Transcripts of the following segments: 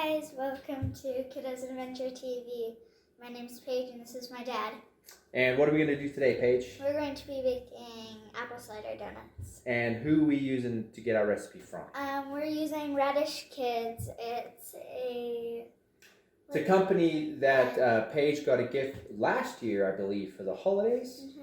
guys, welcome to Kiddos Adventure TV. My name's Paige and this is my dad. And what are we going to do today, Paige? We're going to be baking apple cider donuts. And who are we using to get our recipe from? We're using Radish Kids. It's a company that Paige got a gift last year, I believe, for the holidays. Mm-hmm.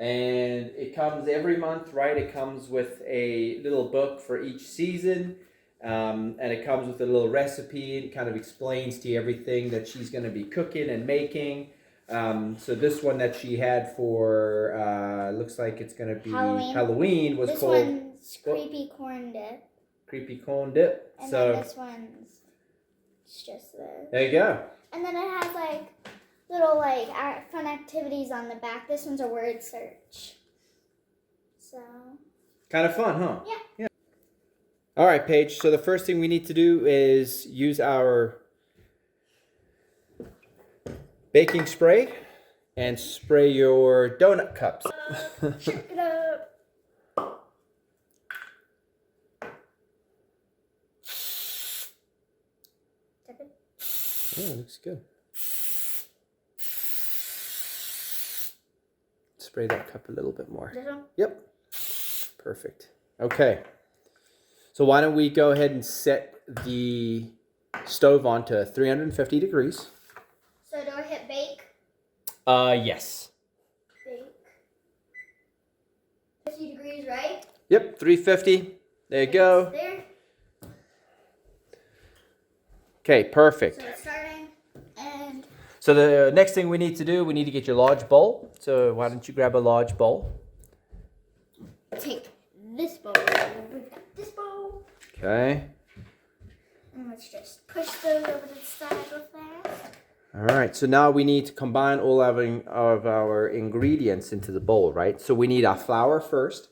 And it comes every month, right? It comes with a little book for each season. And it comes with a little recipe. It kind of explains to you everything that she's going to be cooking and making. So this one that she had for, looks like it's going to be Halloween was called... This one's Creepy Corn Dip. Creepy Corn Dip. And then this one's just this. There you go. And then it has like little like fun activities on the back. This one's a word search. So... Kind of fun, huh? Yeah. All right, Paige. So the first thing we need to do is use our baking spray and spray your donut cups. Check it up. Yeah, it looks good. Spray that cup a little bit more. This one? Yep. Perfect. Okay. So why don't we go ahead and set the stove on to 350 degrees. So do I hit bake? Yes. Bake. 50 degrees, right? Yep, 350. There you go. There. Okay, perfect. So it's starting, and... So the next thing we need to do, we need to get your large bowl. So why don't you grab a large bowl? Take this bowl. We've got this bowl. Okay. And let's just push those over to the side real fast. All right, so now we need to combine all of our ingredients into the bowl, right? So we need our flour first.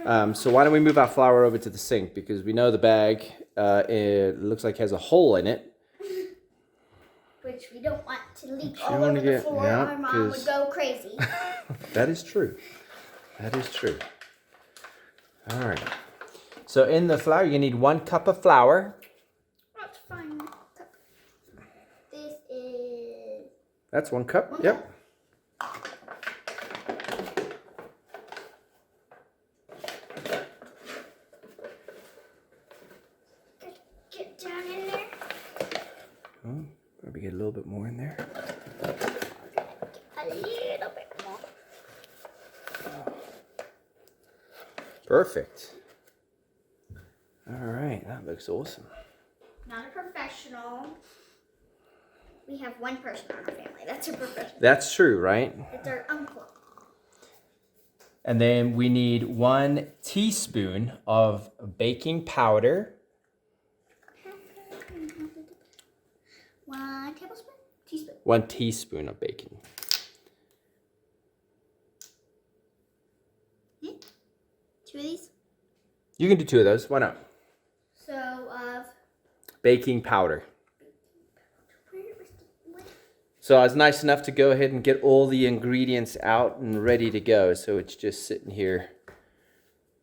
So why don't we move our flour over to the sink, because we know the bag, it looks like has a hole in it. Which we don't want to leak all over the floor. Yeah, our mom would go crazy. That is true. That is true. All right. So in the flour, you need 1 cup of flour. That's fine. This is... That's 1 cup. One Yep. Get down in there. Oh, probably get a little bit more in there. A little bit more. Perfect. All right, that looks awesome. Not a professional. We have one person in our family. That's a professional. That's true, right? It's our uncle. And then we need 1 teaspoon of baking powder. 1 tablespoon? Teaspoon. 1 teaspoon of baking. Yeah. 2 of these? You can do 2 of those. Why not? So, of... Baking powder. So I was nice enough to go ahead and get all the ingredients out and ready to go. So it's just sitting here,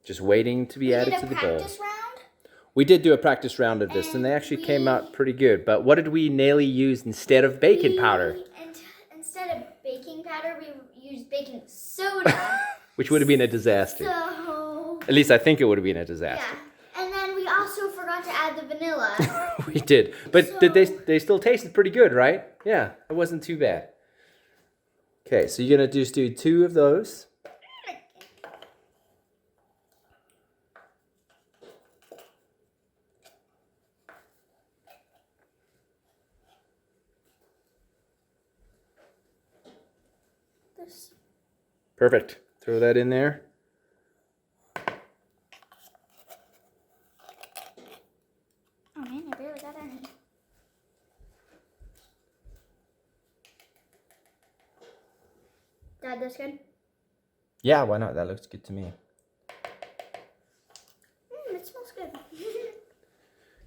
just waiting to be added to the bowl. Practice round? We did do a practice round of this, and they actually came out pretty good. But what did we nearly use instead of baking powder? Instead of baking powder, we used baking soda. Which would have been a disaster. So... At least I think it would have been a disaster. Yeah. And then we also forgot to add the vanilla. We did. But So- they still tasted pretty good, right? Yeah, it wasn't too bad. Okay, so you're going to just do 2 of those. This. Perfect. Throw that in there. Oh man, I barely got any. Dad, that's good? Yeah, why not? That looks good to me. It smells good.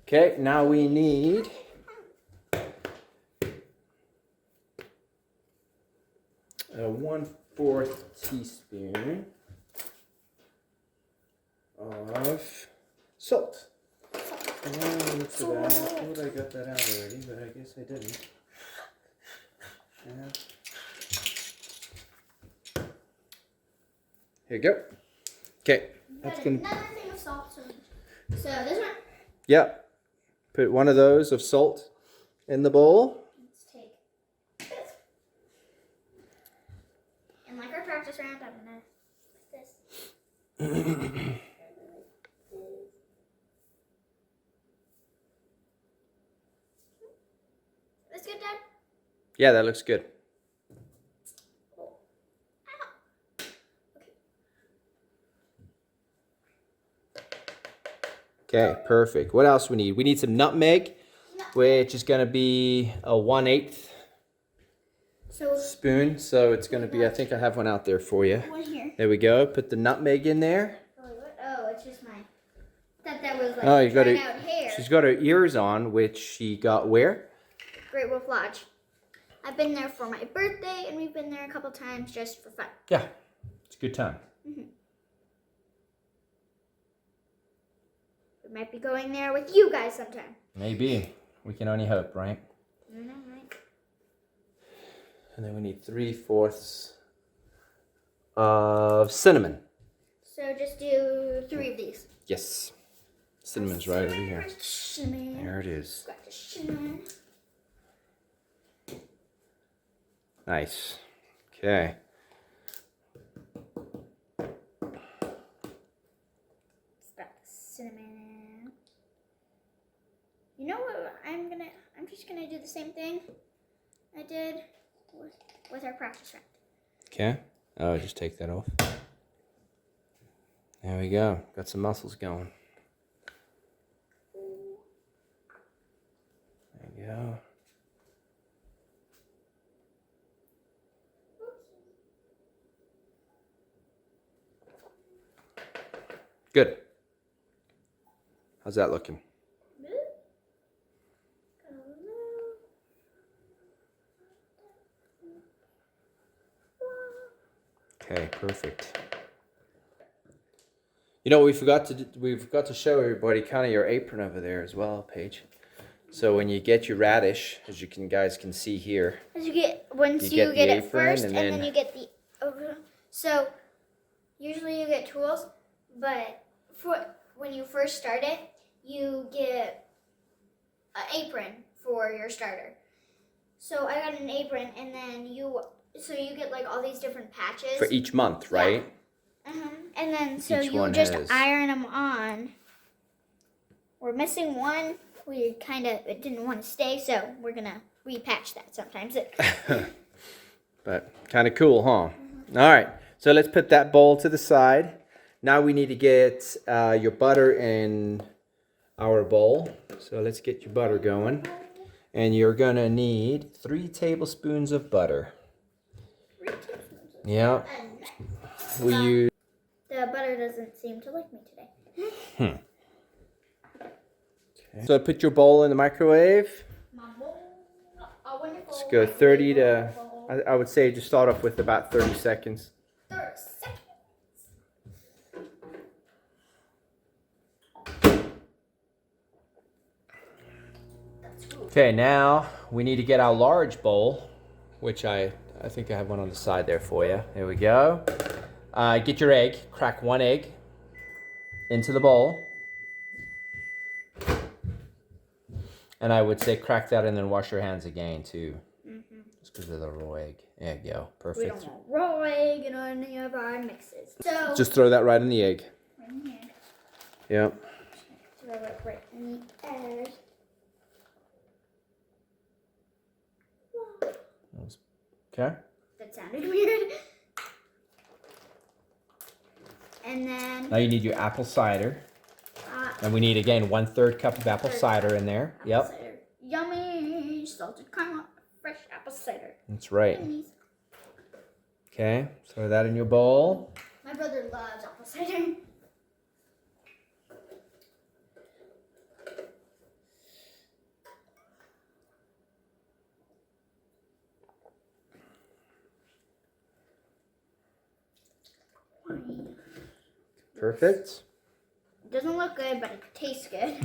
Okay, now we need 1/4 teaspoon of salt. look for that. I thought I got that out already, but I guess I didn't. Yeah. Here you go. Okay, that's gonna. Another thing of salt. So this one. Yeah. Put one of those of salt in the bowl. Let's take this. And like our practice round, I'm gonna put this. That's good, Dad? Yeah, that looks good. Okay, perfect. What else we need? We need some nutmeg, which is going to be a 1/8 spoon. So it's going to be, I think I have one out there for you. One here. There we go. Put the nutmeg in there. Oh, it's just mine. Thought that was like Oh, you got trying her. out hair. She's got her ears on, which she got where? Great Wolf Lodge. I've been there for my birthday, and we've been there a couple times just for fun. Yeah, it's a good time. We might be going there with you guys sometime. Maybe. We can only hope, right? I know, right? And then we need 3/4 of cinnamon. So just do 3 of these. Yes. Cinnamon's right over here. Cinnamon. There it is. Got the cinnamon. Nice. Okay. Got the cinnamon. You know what? I'm just gonna do the same thing I did with our practice round. Okay. Oh, just take that off. There we go. Got some muscles going. There you go. Good. How's that looking? Okay, perfect. You know, we forgot to show everybody kind of your apron over there as well, Paige. So when you get your radish, as you guys can see here, As you get once you you get get the it apron first, and and then then- you get the so usually you get tools, but for when you first start it, you get an apron for your starter. So I got an apron, and then you get like all these different patches for each month, right? And then so Each you one just has- iron them on. We're missing one. It didn't want to stay, so we're gonna repatch that sometimes. But kind of cool, huh? All right, so let's put that bowl to the side. Now we need to get your butter in our bowl. So let's get your butter going. And you're gonna need 3 tablespoons of butter. 3 tablespoons. Yeah. We use. The butter doesn't seem to like me today. Okay. So put your bowl in the microwave. My bowl, a wonderful Let's go 30 to. bowl. I would say just start off with about 30 seconds. 30 seconds. Okay, now we need to get our large bowl, which I think I have one on the side there for you. There we go. Get your egg, crack 1 egg into the bowl. And I would say crack that and then wash your hands again too. Just because of the raw egg. There you go, We perfect. don't want raw egg in any of our mixes. So Just throw that right in the egg. right in here. Yep. Throw it right in the egg. Okay. That sounded weird. And then Now you need your apple cider. uh, And we need, again, 1/3 cup of apple cider in there. apple Yep. cider. Yummy salted caramel, fresh apple cider. That's right. Yummies. Okay. Throw that in your bowl. My brother loves apple cider. Perfect. It doesn't look good, but it tastes good.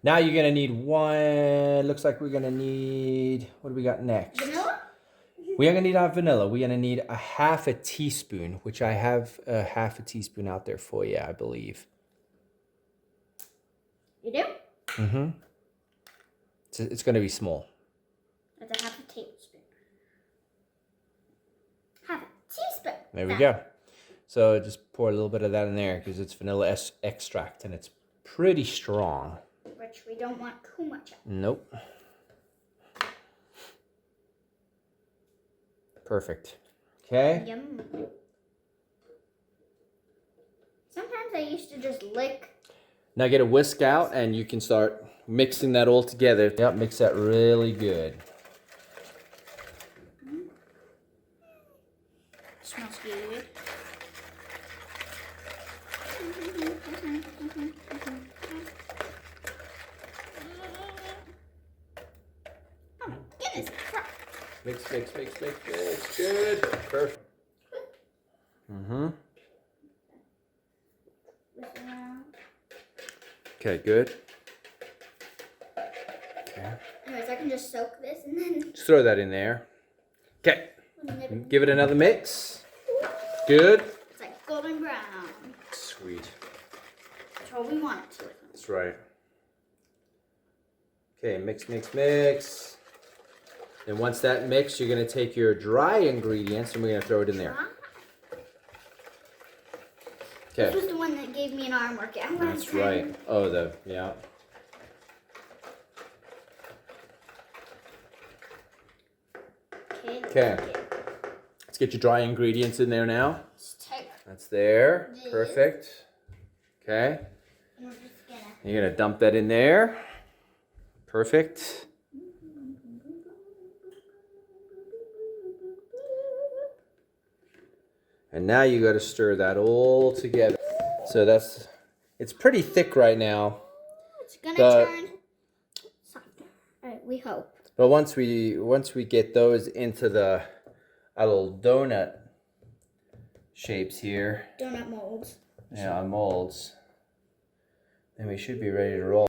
Now you're gonna need one. Looks like we're gonna need. What do we got next? Vanilla? We are gonna need our vanilla. We're gonna need a half a teaspoon, which I have a half a teaspoon out there for you, I believe. You do? Mm-hmm. It's gonna be small. That's a half a tablespoon. Half a teaspoon. There we go. So just pour a little bit of that in there because it's vanilla extract and it's pretty strong. Which we don't want too much of. Nope. Perfect. Okay. Yum. Sometimes I used to just lick. Now get a whisk out and you can start mixing that all together. Yep, mix that really good. Smells good. Oh my goodness. Mix. Good. Perfect. Mm-hmm. Okay, good. Okay. Anyways, I can just soak this and then Just throw that in there. Okay. Give it another mix. Good. it's like golden brown. Sweet. That's what we want it to. That's right. Okay, mix. And once that mixed, you're going to take your dry ingredients and we're going to throw it in there. This Okay. was the one that gave me an arm workout. That's right. Oh, yeah. Okay. Let's get your dry ingredients in there now. Let's take That's there. this. Perfect. Okay. And we're just gonna. You're going to dump that in there. Perfect. And now you got to stir that all together. So it's pretty thick right now. It's gonna But- turn softer. Alright, we hope. But once we get those into our little donut shapes here, Donut molds. yeah, on molds, then we should be ready to roll.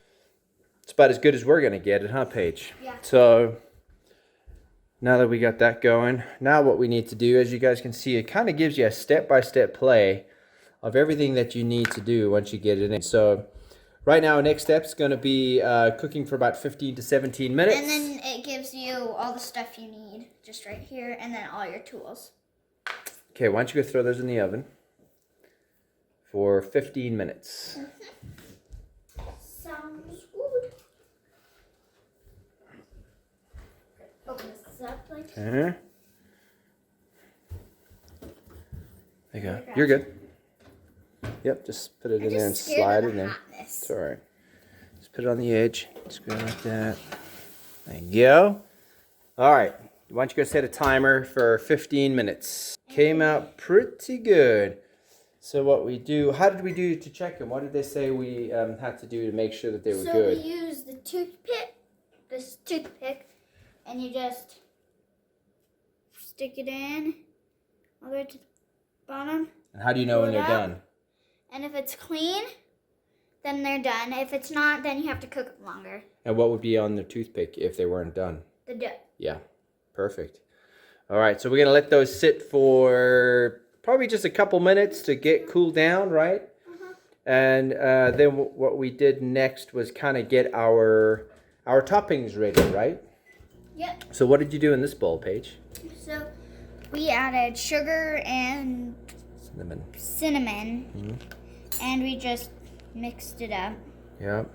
It's about as good as we're gonna get it, huh, Paige? Yeah. So now that we got that going, now what we need to do, as you guys can see, it kind of gives you a step-by-step play of everything that you need to do once you get it in. So right now, next step is going to be cooking for about 15 to 17 minutes. And then it gives you all the stuff you need just right here, and then all your tools. Okay, why don't you go throw those in the oven for 15 minutes. Sounds good. Open this up like Uh-huh. There you go. You're good. Yep, just put it in there and slide it in. It's all right. Just put it on the edge. Just go like that. There you go. All right. Why don't you go set a timer for 15 minutes? Came out pretty good. So what we do, how did we do to check them? What did they say we had to do to make sure that they were good? So we use the toothpick, and you just stick it in all the way to the bottom. And how do you know when Pull it they're out. done? And if it's clean, then they're done. If it's not, then you have to cook them longer. And what would be on the toothpick if they weren't done? The dough. Yeah, perfect. All right, so we're going to let those sit for probably just a couple minutes to get cooled down, right? And then what we did next was kind of get our toppings ready, right? Yep. So what did you do in this bowl, Paige? So we added sugar and cinnamon, and we just mixed it up. Yeah.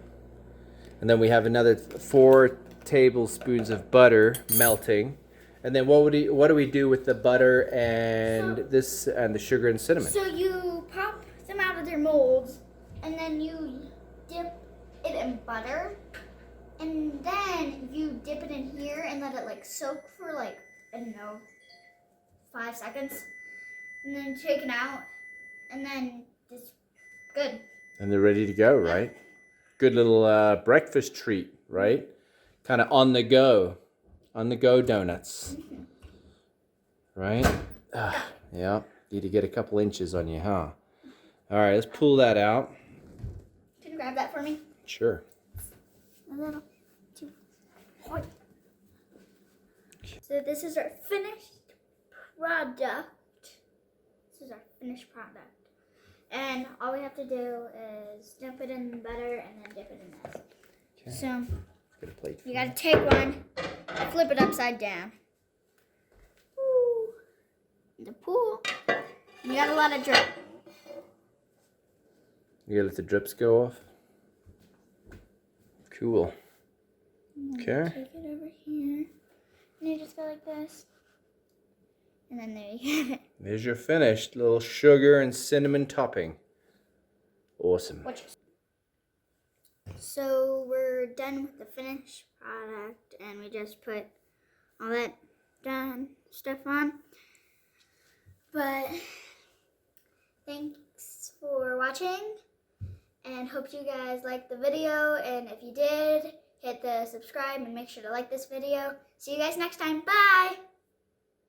And then we have another 4 tablespoons of butter melting. And then what do we do with the butter and the sugar and cinnamon? So you pop them out of their molds, and then you dip it in butter, and then you dip it in here and let it like soak for like, I don't know, 5 seconds, and then take it out, and then it's good. And they're ready to go, right? Good little breakfast treat, right? Kind of on the go donuts, right? Yeah, need to get a couple inches on you, huh? All right, let's pull that out. Can you grab that for me? Sure. A little too hot. So this is our finished product. This is our finished product. And all we have to do is dip it in butter and then dip it in this. Okay. So Get a plate. you gotta take one, flip it upside down. Ooh. The pool. You gotta let it drip. You gotta let the drips go off. Cool. Okay. Take it over here. And you just go like this. And then there you have it. There's your finished little sugar and cinnamon topping. Awesome. So we're done with the finished product, and we just put all that done stuff on. But thanks for watching, and hope you guys liked the video. And if you did, hit the subscribe and make sure to like this video. See you guys next time. Bye!